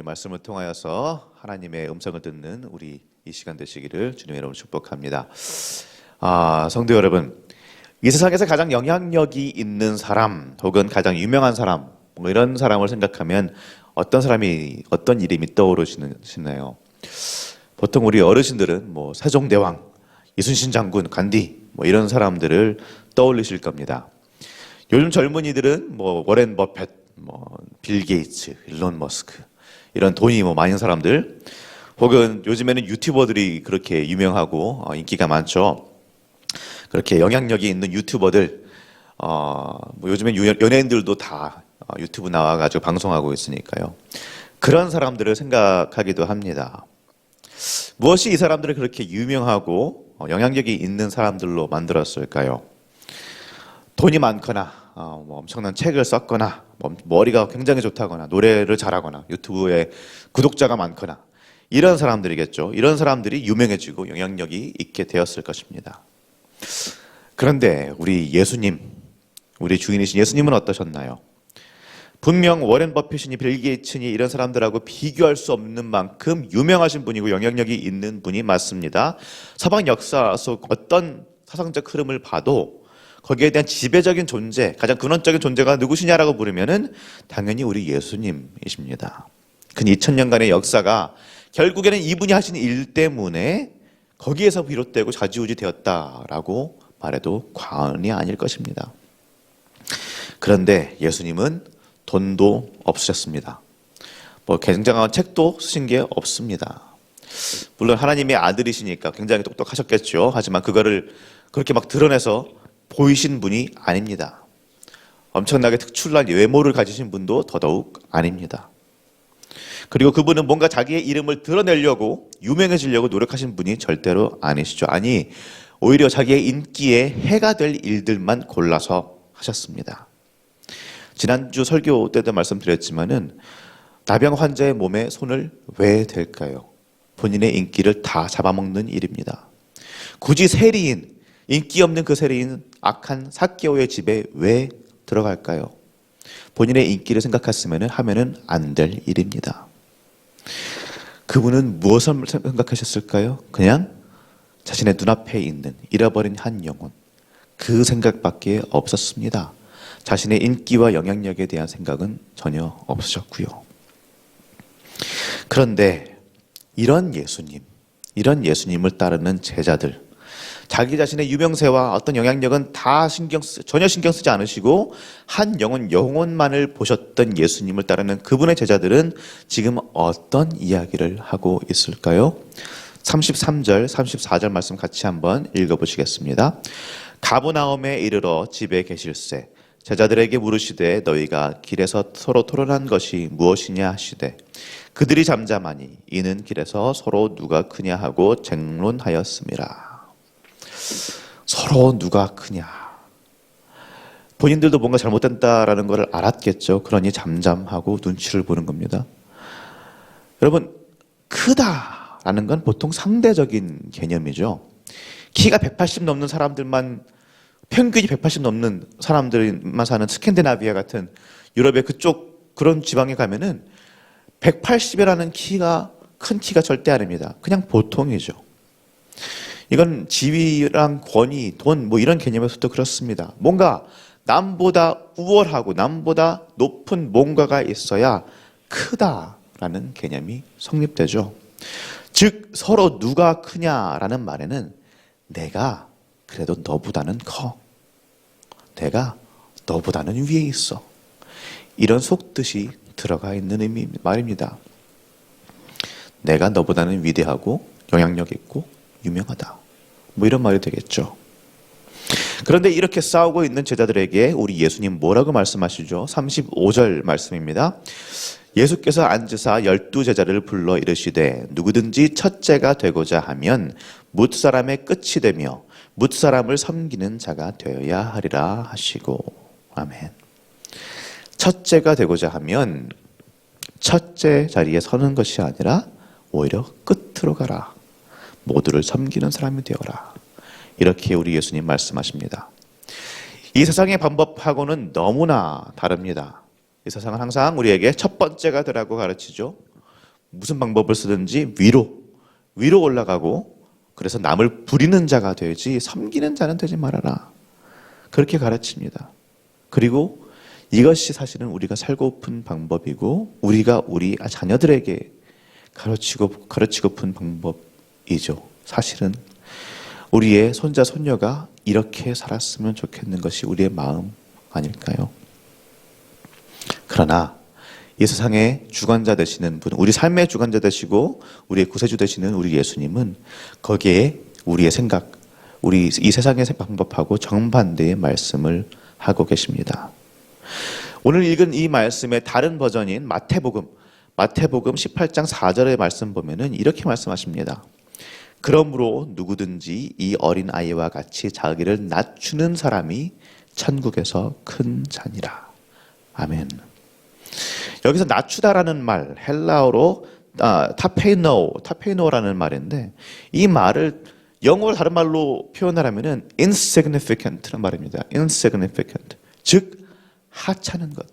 말씀을 통하여서 하나님의 음성을 듣는 우리 이 시간 되시기를 주님의 이름으로 축복합니다. 성도 여러분, 이 세상에서 가장 영향력이 있는 사람 혹은 가장 유명한 사람 뭐 이런 사람을 생각하면 어떤 사람이 어떤 이름이 떠오르시나요? 보통 우리 어르신들은 뭐 세종대왕, 이순신 장군, 간디 뭐 이런 사람들을 떠올리실 겁니다. 요즘 젊은이들은 뭐 워렌 버핏, 뭐 빌 게이츠, 일론 머스크 이런 돈이 뭐 많은 사람들, 혹은 요즘에는 유튜버들이 그렇게 유명하고 인기가 많죠. 그렇게 영향력이 있는 유튜버들, 뭐 요즘엔 연예인들도 다 유튜브 나와가지고 방송하고 있으니까요. 그런 사람들을 생각하기도 합니다. 무엇이 이 사람들을 그렇게 유명하고 영향력이 있는 사람들로 만들었을까요? 돈이 많거나 뭐 엄청난 책을 썼거나 뭐 머리가 굉장히 좋다거나 노래를 잘하거나 유튜브에 구독자가 많거나 이런 사람들이겠죠. 이런 사람들이 유명해지고 영향력이 있게 되었을 것입니다. 그런데 우리 예수님, 우리 주인이신 예수님은 어떠셨나요? 분명 워렌 버핏이니 빌 게이츠니 이런 사람들하고 비교할 수 없는 만큼 유명하신 분이고 영향력이 있는 분이 맞습니다. 서방 역사 속 어떤 사상적 흐름을 봐도 거기에 대한 지배적인 존재, 가장 근원적인 존재가 누구시냐라고 물으면은 당연히 우리 예수님이십니다. 근 2000년간의 역사가 결국에는 이분이 하신 일 때문에 거기에서 비롯되고 좌지우지 되었다라고 말해도 과언이 아닐 것입니다. 그런데 예수님은 돈도 없으셨습니다. 뭐 굉장한 책도 쓰신 게 없습니다. 물론 하나님의 아들이시니까 굉장히 똑똑하셨겠죠. 하지만 그거를 그렇게 막 드러내서 보이신 분이 아닙니다. 엄청나게 특출난 외모를 가지신 분도 더더욱 아닙니다. 그리고 그분은 뭔가 자기의 이름을 드러내려고 유명해지려고 노력하신 분이 절대로 아니시죠. 아니, 오히려 자기의 인기에 해가 될 일들만 골라서 하셨습니다. 지난주 설교 때도 말씀드렸지만은 나병 환자의 몸에 손을 왜 댈까요? 본인의 인기를 다 잡아먹는 일입니다. 굳이 세리인, 인기 없는 그 세리인 악한 삭개오의 집에 왜 들어갈까요? 본인의 인기를 생각했으면 하면은 안 될 일입니다. 그분은 무엇을 생각하셨을까요? 그냥 자신의 눈앞에 있는 잃어버린 한 영혼, 그 생각밖에 없었습니다. 자신의 인기와 영향력에 대한 생각은 전혀 없으셨고요. 그런데 이런 예수님을 따르는 제자들, 자기 자신의 유명세와 어떤 영향력은 다 전혀 신경 쓰지 않으시고 한 영혼만을 보셨던 예수님을 따르는 그분의 제자들은 지금 어떤 이야기를 하고 있을까요? 33절, 34절 말씀 같이 한번 읽어보시겠습니다. 가버나움에 이르러 집에 계실새 제자들에게 물으시되 너희가 길에서 서로 토론한 것이 무엇이냐 하시되 그들이 잠잠하니 이는 길에서 서로 누가 크냐 하고 쟁론하였음이라. 서로 누가 크냐. 본인들도 뭔가 잘못된다라는 것을 알았겠죠. 그러니 잠잠하고 눈치를 보는 겁니다. 여러분, 크다라는 건 보통 상대적인 개념이죠. 키가 180 넘는 사람들만, 평균이 180 넘는 사람들만 사는 스캔디나비아 같은 유럽의 그쪽 그런 지방에 가면은 180이라는 키가 큰 키가 절대 아닙니다. 그냥 보통이죠. 이건 지위랑 권위, 돈 뭐 이런 개념에서도 그렇습니다. 뭔가 남보다 우월하고 남보다 높은 뭔가가 있어야 크다라는 개념이 성립되죠. 즉 서로 누가 크냐라는 말에는 내가 그래도 너보다는 커. 내가 너보다는 위에 있어. 이런 속뜻이 들어가 있는 말입니다. 내가 너보다는 위대하고 영향력 있고 유명하다. 뭐 이런 말이 되겠죠. 그런데 이렇게 싸우고 있는 제자들에게 우리 예수님 뭐라고 말씀하시죠? 35절 말씀입니다. 예수께서 앉으사 12제자를 불러 이르시되 누구든지 첫째가 되고자 하면 뭇사람의 끝이 되며 뭇사람을 섬기는 자가 되어야 하리라 하시고. 아멘. 첫째가 되고자 하면 첫째 자리에 서는 것이 아니라 오히려 끝으로 가라. 모두를 섬기는 사람이 되어라. 이렇게 우리 예수님 말씀하십니다. 이 세상의 방법하고는 너무나 다릅니다. 이 세상은 항상 우리에게 첫 번째가 되라고 가르치죠. 무슨 방법을 쓰든지 위로 올라가고 그래서 남을 부리는 자가 되지 섬기는 자는 되지 말아라. 그렇게 가르칩니다. 그리고 이것이 사실은 우리가 살고픈 방법이고 우리가 우리 자녀들에게 가르치고픈 방법이죠. 사실은 우리의 손자 손녀가 이렇게 살았으면 좋겠는 것이 우리의 마음 아닐까요? 그러나 이 세상의 주관자 되시는 분, 우리 삶의 주관자 되시고 우리의 구세주 되시는 우리 예수님은 거기에 우리의 생각, 우리 이 세상의 방법하고 정반대의 말씀을 하고 계십니다. 오늘 읽은 이 말씀의 다른 버전인 마태복음 18장 4절의 말씀 보면은 이렇게 말씀하십니다. 그러므로 누구든지 이 어린 아이와 같이 자기를 낮추는 사람이 천국에서 큰 자니라. 아멘. 여기서 낮추다라는 말, 헬라어로 타페이노라는 말인데 이 말을 영어로 다른 말로 표현하라면은 insignificant라는 말입니다. insignificant, 즉 하찮은 것.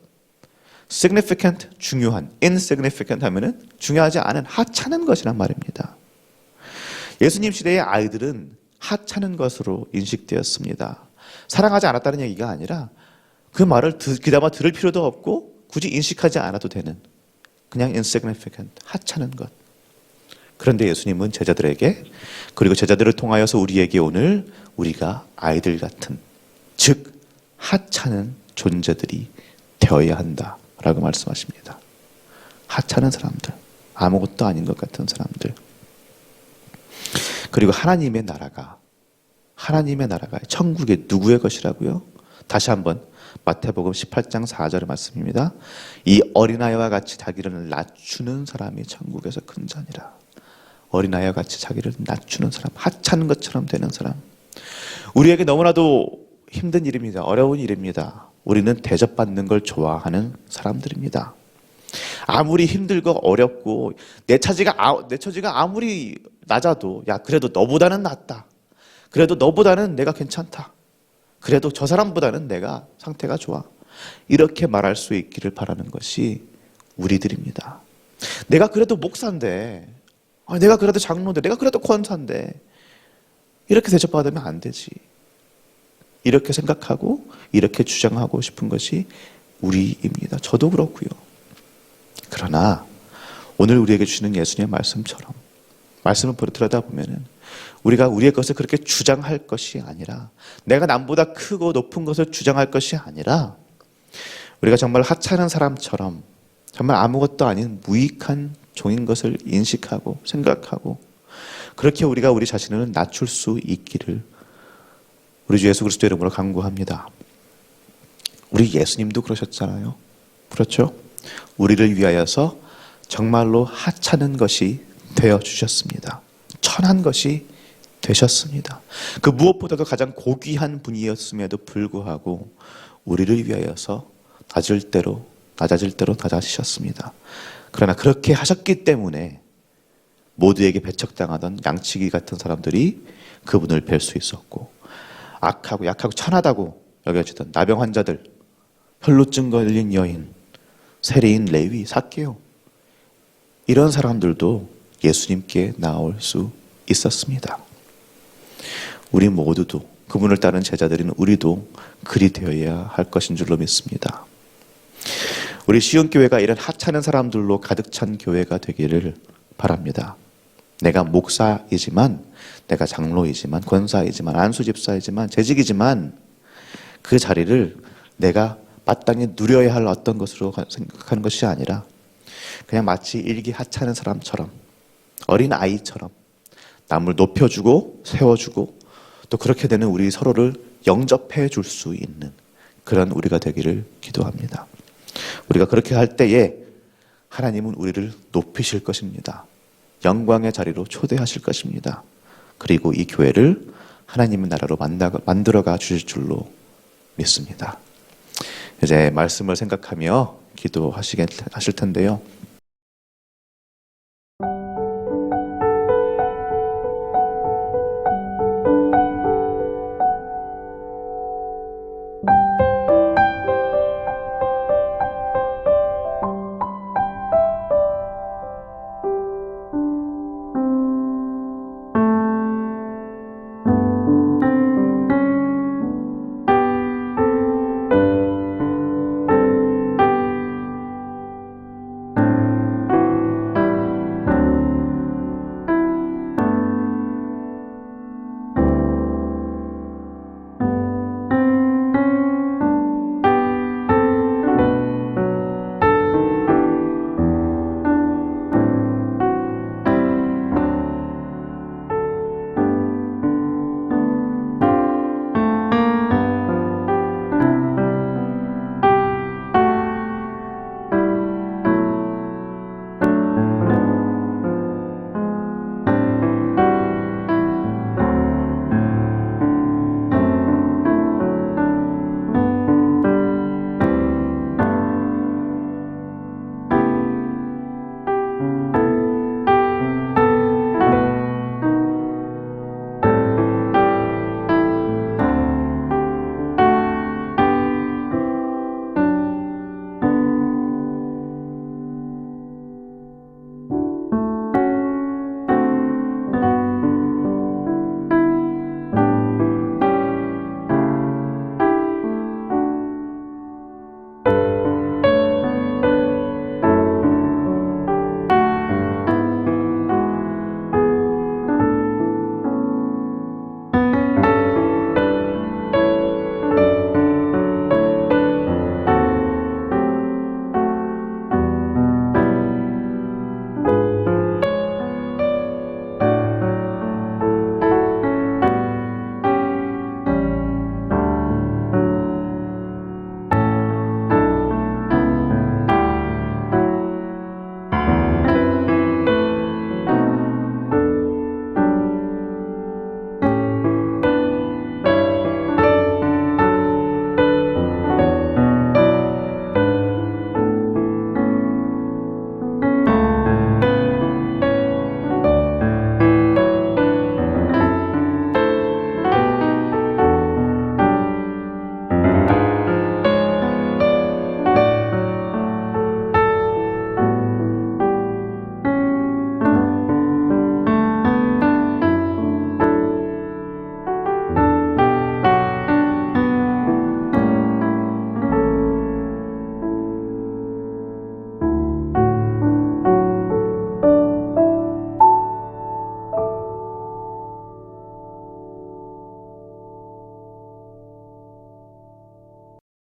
significant, 중요한. insignificant 하면은 중요하지 않은 하찮은 것이란 말입니다. 예수님 시대의 아이들은 하찮은 것으로 인식되었습니다. 사랑하지 않았다는 얘기가 아니라 그 말을 그나마 들을 필요도 없고 굳이 인식하지 않아도 되는 그냥 insignificant, 하찮은 것. 그런데 예수님은 제자들에게 그리고 제자들을 통하여서 우리에게 오늘 우리가 아이들 같은 즉 하찮은 존재들이 되어야 한다라고 말씀하십니다. 하찮은 사람들, 아무것도 아닌 것 같은 사람들. 그리고 하나님의 나라가 천국의 누구의 것이라고요? 다시 한번 마태복음 18장 4절의 말씀입니다. 이 어린아이와 같이 자기를 낮추는 사람이 천국에서 큰 자니라. 어린아이와 같이 자기를 낮추는 사람, 하찮은 것처럼 되는 사람. 우리에게 너무나도 힘든 일입니다. 어려운 일입니다. 우리는 대접받는 걸 좋아하는 사람들입니다. 아무리 힘들고 어렵고 내 처지가 아무리 낮아도 야 그래도 너보다는 낫다. 그래도 너보다는 내가 괜찮다. 그래도 저 사람보다는 내가 상태가 좋아. 이렇게 말할 수 있기를 바라는 것이 우리들입니다. 내가 그래도 목사인데, 내가 그래도 장로인데, 내가 그래도 권사인데 이렇게 대접받으면 안 되지. 이렇게 생각하고 이렇게 주장하고 싶은 것이 우리입니다. 저도 그렇고요. 그러나 오늘 우리에게 주시는 예수님의 말씀처럼 말씀을 들여다보면은 우리가 우리의 것을 그렇게 주장할 것이 아니라 내가 남보다 크고 높은 것을 주장할 것이 아니라 우리가 정말 하찮은 사람처럼 정말 아무것도 아닌 무익한 종인 것을 인식하고 생각하고 그렇게 우리가 우리 자신을 낮출 수 있기를 우리 주 예수 그리스도의 이름으로 간구합니다. 우리 예수님도 그러셨잖아요. 그렇죠? 우리를 위하여서 정말로 하찮은 것이 되어주셨습니다. 천한 것이 되셨습니다. 그 무엇보다도 가장 고귀한 분이었음에도 불구하고 우리를 위하여서 낮아질 대로 낮아지셨습니다. 그러나 그렇게 하셨기 때문에 모두에게 배척당하던 양치기 같은 사람들이 그분을 뵐 수 있었고 악하고 약하고 천하다고 여겨지던 나병 환자들, 혈루증 걸린 여인, 세리인 레위, 삭개오 이런 사람들도 예수님께 나올 수 있었습니다. 우리 모두도 그분을 따른 제자들인 우리도 그리 되어야 할 것인 줄로 믿습니다. 우리 시온교회가 이런 하찮은 사람들로 가득 찬 교회가 되기를 바랍니다. 내가 목사이지만, 내가 장로이지만, 권사이지만, 안수집사이지만, 재직이지만 그 자리를 내가 마땅히 누려야 할 어떤 것으로 생각하는 것이 아니라 그냥 마치 일기 하찮은 사람처럼 어린 아이처럼 남을 높여주고 세워주고 또 그렇게 되는 우리 서로를 영접해 줄 수 있는 그런 우리가 되기를 기도합니다. 우리가 그렇게 할 때에 하나님은 우리를 높이실 것입니다. 영광의 자리로 초대하실 것입니다. 그리고 이 교회를 하나님의 나라로 만들어가 주실 줄로 믿습니다. 이제 말씀을 생각하며 기도하실 텐데요.